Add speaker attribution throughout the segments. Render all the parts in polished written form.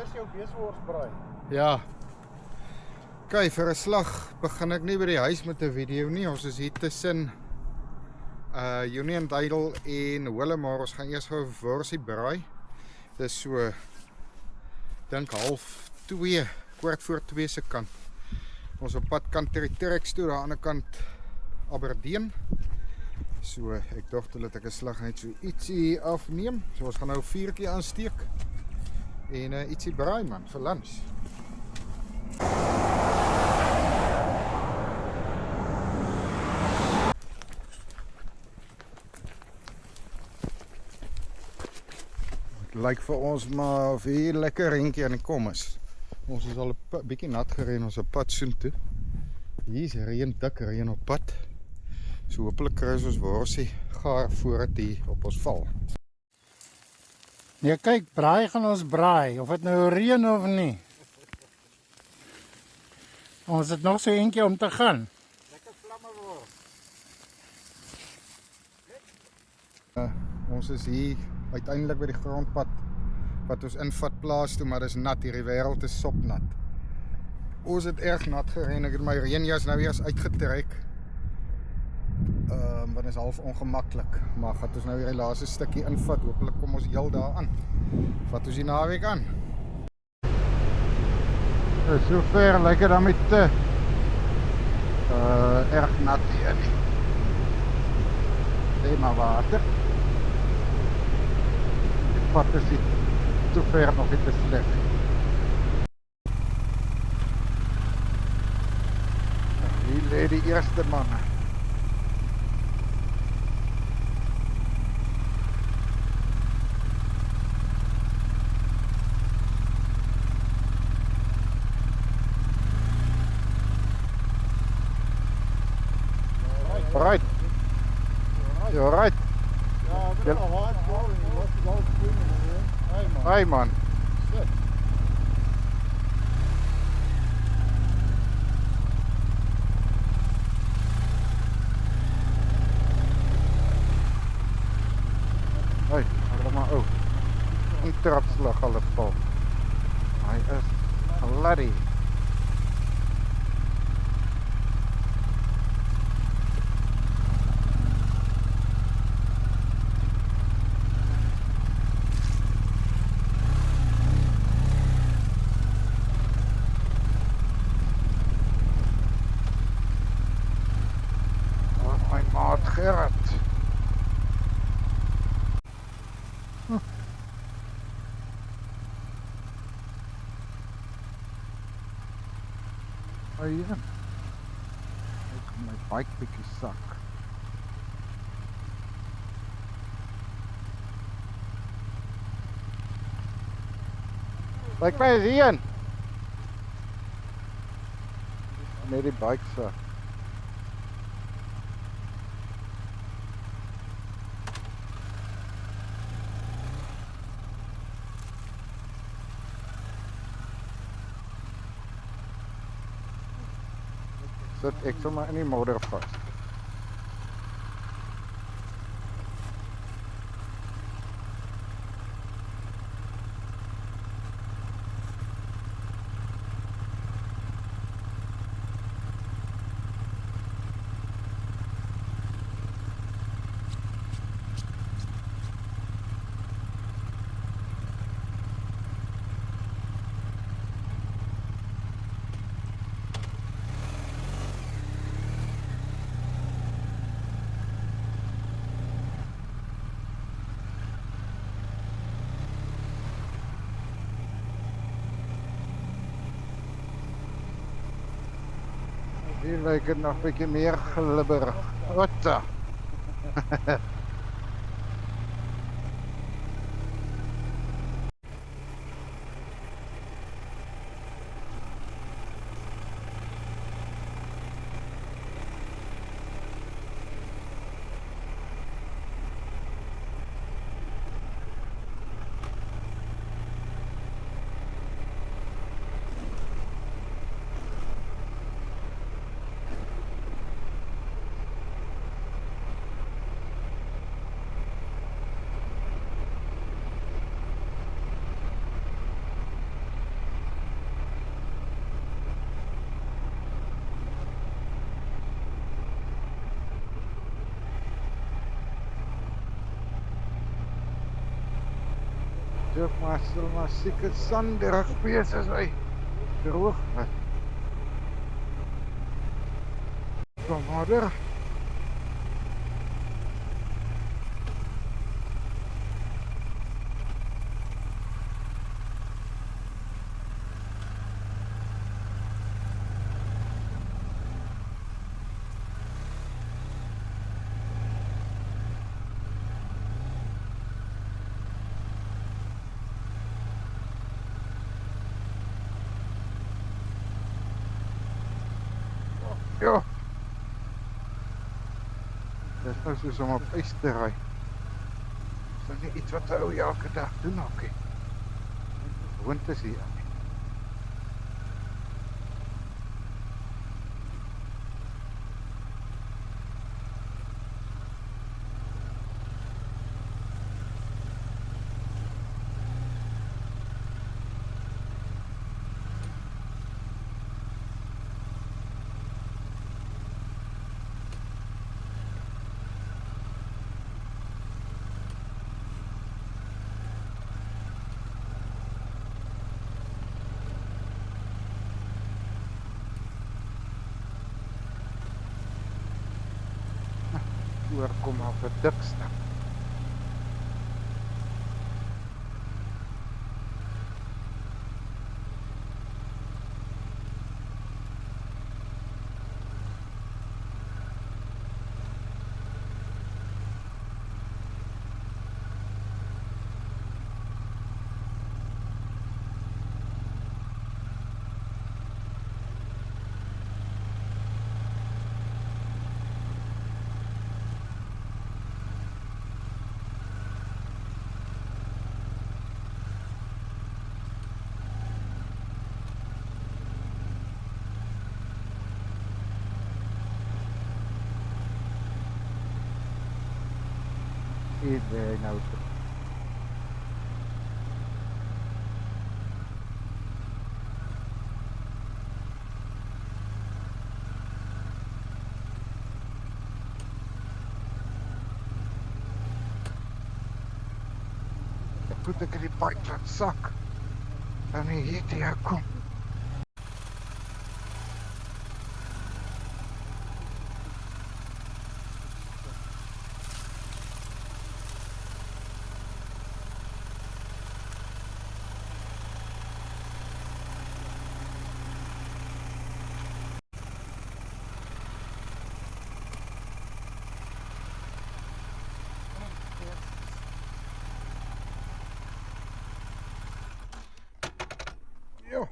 Speaker 1: Dis jou beesworsbraai.
Speaker 2: Ja. Kyk, vir 'n slag begin ek nie by die huis met 'n video nie. Ons is hier tussen Uniondale en Willowmore. Ons gaan eers gou worsie braai. Dis so dink 1:30, 1:15 se kant. Ons op pad kant Territories toe, aan die ander kant Aberdeen. So ek dink dat ek 'n slag net so ietsie afneem. So ons gaan nou 'n vuurtjie aansteek en ietsie braai man vir lunch. Het lyk vir ons maar of hier lekker reentjie aan die kom is. Ons is al 'n bietjie nat gereën ons op pad soontoe. Hier is reën, dik reën op pad. So hopelik kry ons worsie gaar voordat hier op ons val.
Speaker 1: Nee, kyk, braai gaan ons braai, of dit nou reën of nie. Ons het nog so eentjie om te gaan.
Speaker 2: Lekker vlamme word. Ons is hier uiteindelik by die grondpad wat ons invat plaas toe, maar dis nat hier, die wêreld is sopnat. Ons het erg nat gereën, ek het my reënjas nou eers uitgetrek. Want is half ongemaklik, maar gaan ons nou weer die laaste stukkie invat, hopelik kom ons heel daar aan. Vat ons die naweek aan. So ver lyk dit dan met erg nat hier nie. Nee, maar water. Die pad is niet te ver nog niet te slecht. Hier lê die eerste manne. Right. You're right.
Speaker 1: Ja, dit is al hard going. Jy was al swimming.
Speaker 2: Hey man.
Speaker 1: Shit.
Speaker 2: Hey, maar oh. 'n trapslag al val. Hy is bloody. My maat Gerard. Oh ja. Ek my bike bietjie sak. Lyk my is hier. Net die bike sak. Sit ek sommer in die modder vas. Hier lyk dit nog 'n bietjie meer glibberig. Otta. Dink maar sal maar seker sanderig wees as hy droog is. Kom maar daar. Ja. Dit is nou soos om op ys te ry. Is nou nie iets wat ou elke dag doen ook nie. Gewoond is hier. Kom maar vir dik stap. Nou goed ek die bike laat sak. Dan hier te kom. Ja.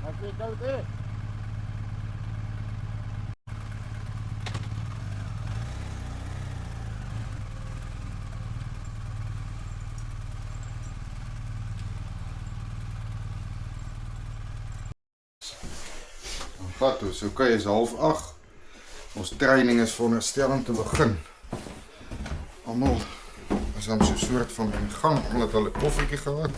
Speaker 2: As jy koud is. Vat toe, so okay, is 7:30. Ons training is veronderstel om te begin. Almal is aan so 'n soort van in gang, omdat hulle 'n koffietjie gehad.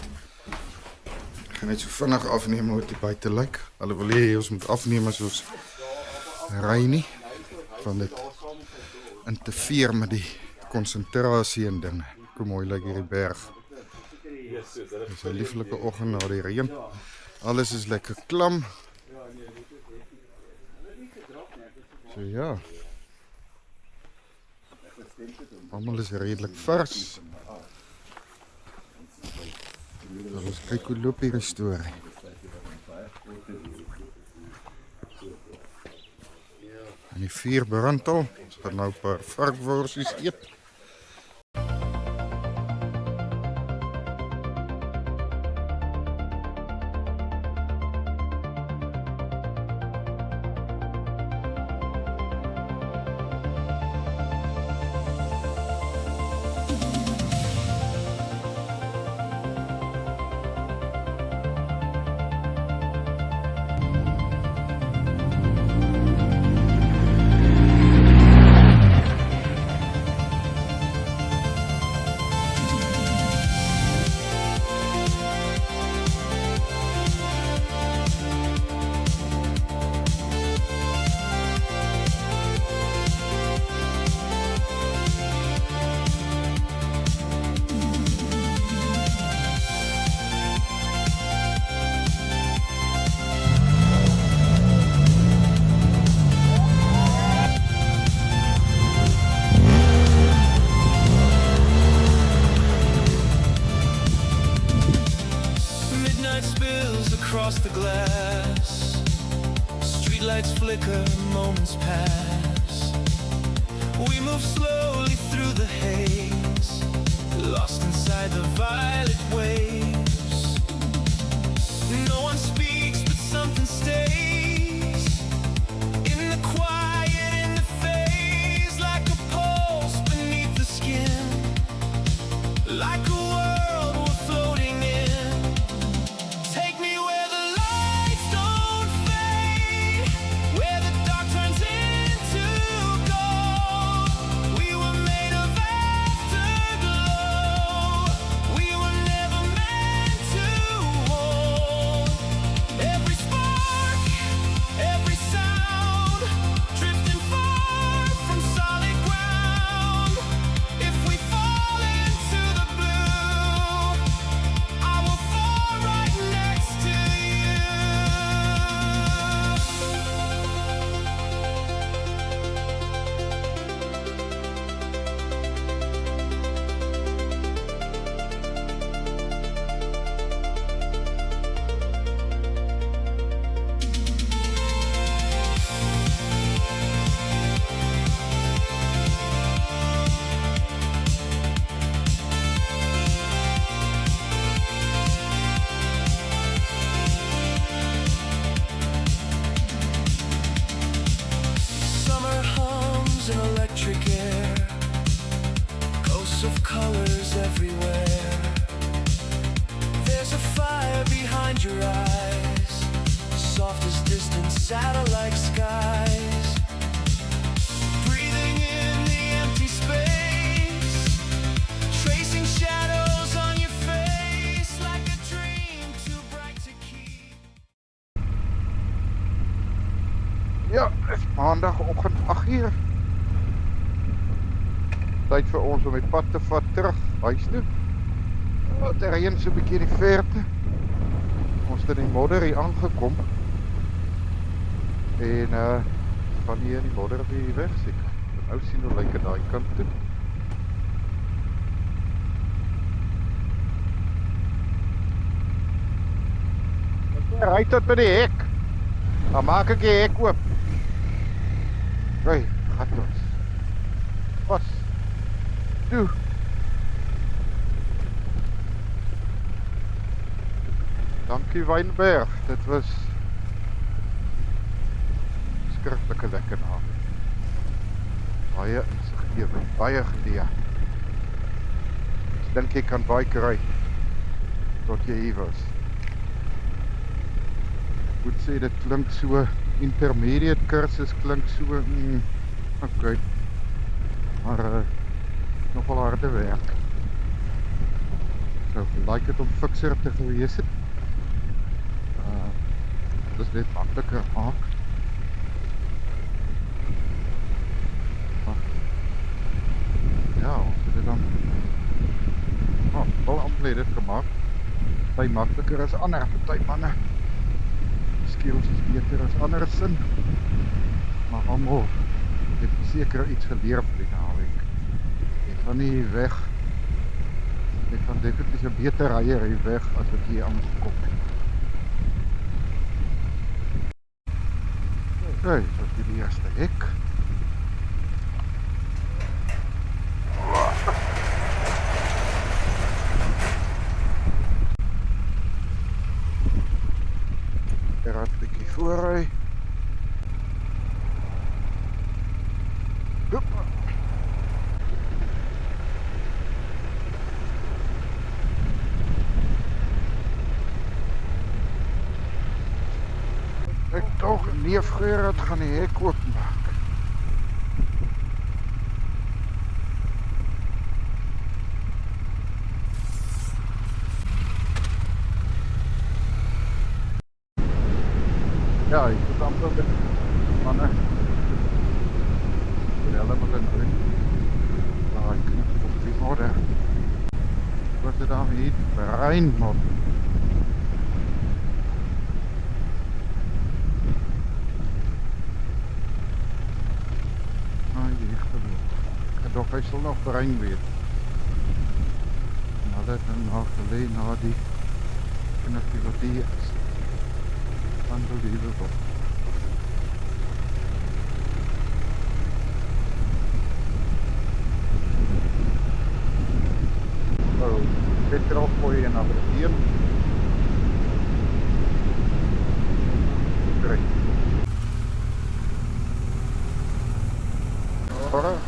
Speaker 2: Ek gaan net so vinnig afneem hoe dit buite lyk. Hulle wil hê ons moet afneem as ons ry nie, van dit interfereer met die konsentrasie en dinge. Kom mooi lyk hierdie berg. Dit is 'n lieflike oggend na die reën. Alles is lekker klam. So ja. Allemaal is redelijk vars. Dan ons kyk hoe loop hierdie storie. En die vuur brand al. Ons gaan nou 'n paar varkworsies eet.
Speaker 3: Across the glass, streetlights flicker, moments pass. We move slowly through the haze, lost inside the violet waves. No one speaks, but something stays in the quiet, in the phase, like a pulse beneath the skin, like a world we're floating in. Take me where the lights don't fade, where the dark turns into gold. We were made of afterglow, we were never meant to hold. Every spark, every sound, drifting far from solid ground. If we fall into the blue, I will fall right next to you. Summer hums in electric air, ghosts of colors everywhere. There's a fire behind your eyes, soft as distant satellite skies. Breathing in the empty space, tracing shadows on your face, like a dream too bright to keep.
Speaker 2: Ja, het is maandagoggend 8uur. Tyd vir ons om die pad te vat terug huis toe. Daar reën so 'n bietjie in die verte. Ons het in die modder hier aangekom. En van hier in die modder weer weg seker. Nou sien hoe lyk dit daai kant toe. Ry tot by die hek. Dan maak ek die hek oop. Hey, gaat ons. Pas. Toe. Dankie Wynberg. Dit was skrikkelike lekker aand. Baie insiggewend, baie geleer. Ek dink jy kan baie kry tot jy hier was. Ek moet sê dit klink so intermediate kursus klink so okay. Maar nogal harde werk. So like het om fikser te gewees het. Dis net makliker maak. Ja, ons het dit dan wel amper dit gemaak. Baie makliker as ander party manne. Skills is beter as ander sin. Maar Almal het seker iets geleer vir die naweek. Jy gaan nie weg. Jy gaan definitief 'n beter ryer hier weg as wat jy anders gekom het. Okay, so is die eerste hek. Er gaat 'n bietjie voorry. Hup. Ek tog neef Gerard gaan die hek oopmaak. Ja, ik moet amper met mannen. Hulle moet in druk. Maar ek knip op die modder. Wat het dan hier? Breinmodder. Doch hy sal nog brein weet. En hulle het nou gelê na die knipie wat hier is. Unbelievable. Oh, petrol gooi en abriteer. Great. Alright.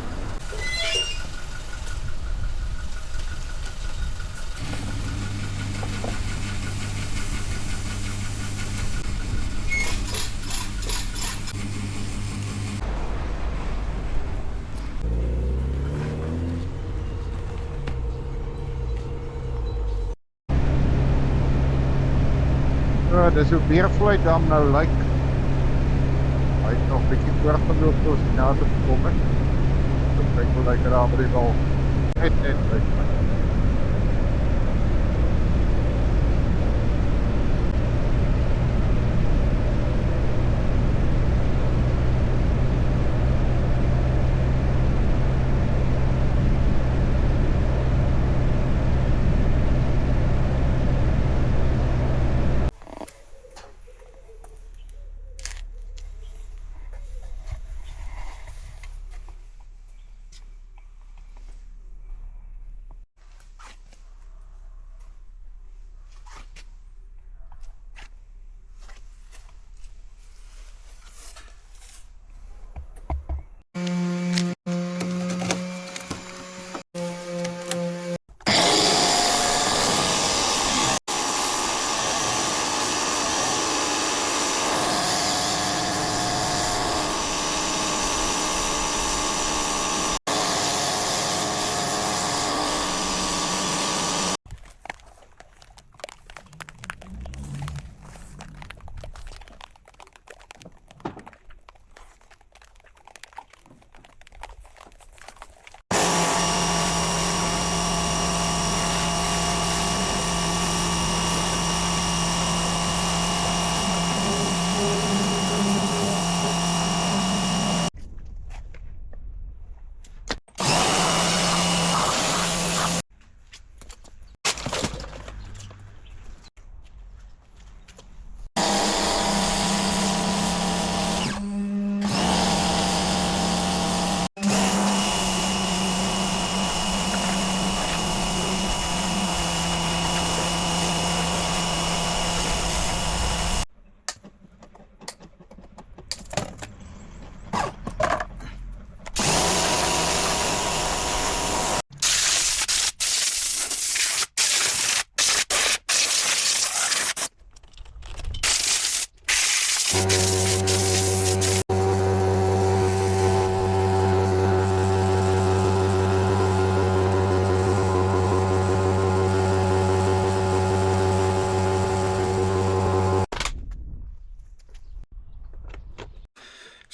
Speaker 2: Dis hoe Beervlei-dam nou lyk. Hy het nog 'n bietjie voorgeloop tot ons nader gekom het. So kyk hoe lyk daar by die wal. Net lyk.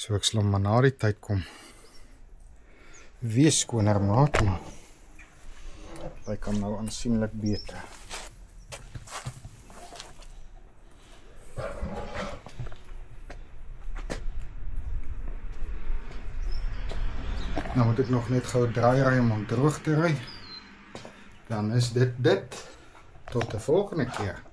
Speaker 2: So ek sal maar na die tyd kom weer skoner maak, maar hy kan nou aansienlik beter. Nou moet ek nog net gou draai ry om droog te ry. Dan is dit. Tot de volgende keer.